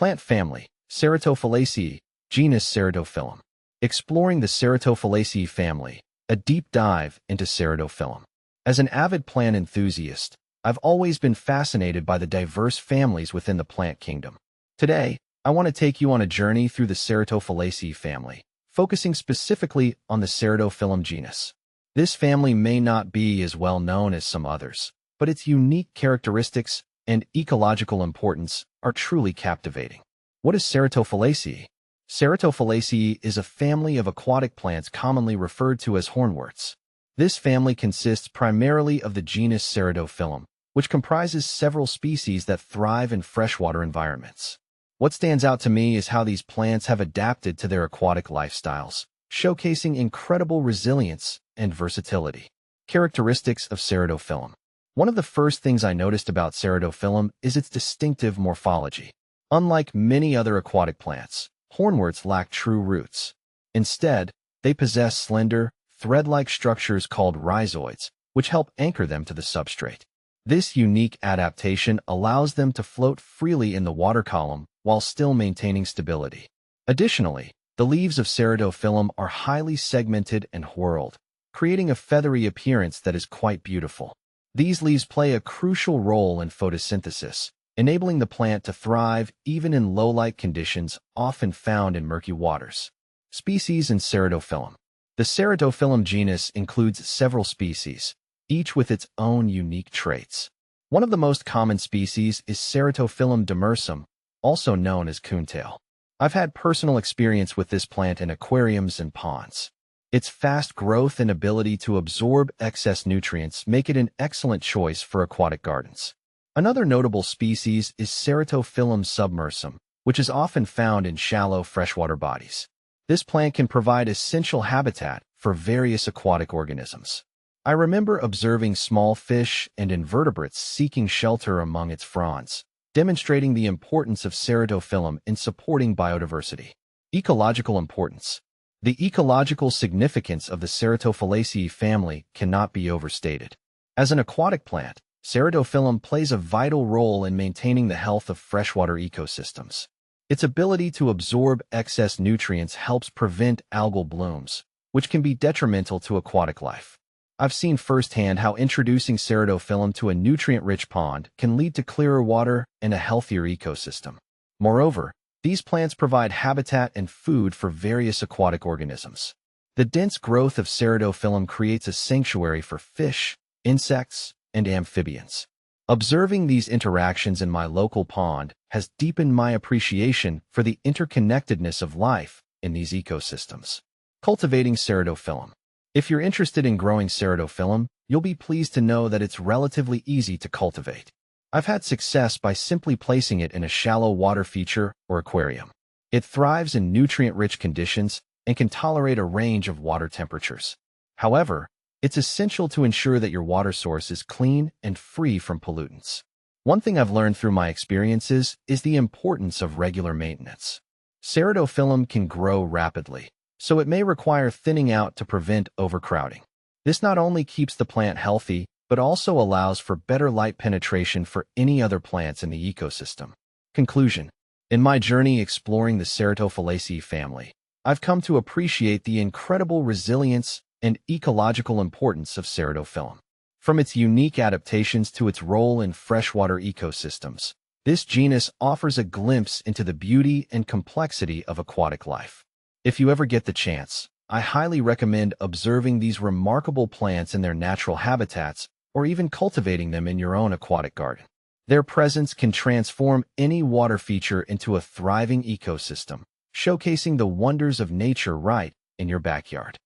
Plant family, Ceratophyllaceae, genus Ceratophyllum. Exploring the Ceratophyllaceae family, a deep dive into Ceratophyllum. As an avid plant enthusiast, I've always been fascinated by the diverse families within the plant kingdom. Today, I want to take you on a journey through the Ceratophyllaceae family, focusing specifically on the Ceratophyllum genus. This family may not be as well known as some others, but its unique characteristics and ecological importance are truly captivating. What is Ceratophyllaceae? Ceratophyllaceae is a family of aquatic plants commonly referred to as hornworts. This family consists primarily of the genus Ceratophyllum, which comprises several species that thrive in freshwater environments. What stands out to me is how these plants have adapted to their aquatic lifestyles, showcasing incredible resilience and versatility. Characteristics of Ceratophyllum. One of the first things I noticed about Ceratophyllum is its distinctive morphology. Unlike many other aquatic plants, hornworts lack true roots. Instead, they possess slender, thread-like structures called rhizoids, which help anchor them to the substrate. This unique adaptation allows them to float freely in the water column while still maintaining stability. Additionally, the leaves of Ceratophyllum are highly segmented and whorled, creating a feathery appearance that is quite beautiful. These leaves play a crucial role in photosynthesis, enabling the plant to thrive even in low-light conditions often found in murky waters. Species in Ceratophyllum. The Ceratophyllum genus includes several species, each with its own unique traits. One of the most common species is Ceratophyllum demersum, also known as coontail. I've had personal experience with this plant in aquariums and ponds. Its fast growth and ability to absorb excess nutrients make it an excellent choice for aquatic gardens. Another notable species is Ceratophyllum submersum, which is often found in shallow freshwater bodies. This plant can provide essential habitat for various aquatic organisms. I remember observing small fish and invertebrates seeking shelter among its fronds, demonstrating the importance of Ceratophyllum in supporting biodiversity. Ecological importance. The ecological significance of the Ceratophyllaceae family cannot be overstated. As an aquatic plant, Ceratophyllum plays a vital role in maintaining the health of freshwater ecosystems. Its ability to absorb excess nutrients helps prevent algal blooms, which can be detrimental to aquatic life. I've seen firsthand how introducing Ceratophyllum to a nutrient-rich pond can lead to clearer water and a healthier ecosystem. Moreover, these plants provide habitat and food for various aquatic organisms. The dense growth of Ceratophyllum creates a sanctuary for fish, insects, and amphibians. Observing these interactions in my local pond has deepened my appreciation for the interconnectedness of life in these ecosystems. Cultivating Ceratophyllum. If you're interested in growing Ceratophyllum, you'll be pleased to know that it's relatively easy to cultivate. I've had success by simply placing it in a shallow water feature or aquarium. It thrives in nutrient-rich conditions and can tolerate a range of water temperatures. However, it's essential to ensure that your water source is clean and free from pollutants. One thing I've learned through my experiences is the importance of regular maintenance. Ceratophyllum can grow rapidly, so it may require thinning out to prevent overcrowding. This not only keeps the plant healthy, but also allows for better light penetration for any other plants in the ecosystem. Conclusion. In my journey exploring the Ceratophyllaceae family, I've come to appreciate the incredible resilience and ecological importance of Ceratophyllum. From its unique adaptations to its role in freshwater ecosystems, this genus offers a glimpse into the beauty and complexity of aquatic life. If you ever get the chance, I highly recommend observing these remarkable plants in their natural habitats or even cultivating them in your own aquatic garden. Their presence can transform any water feature into a thriving ecosystem, showcasing the wonders of nature right in your backyard.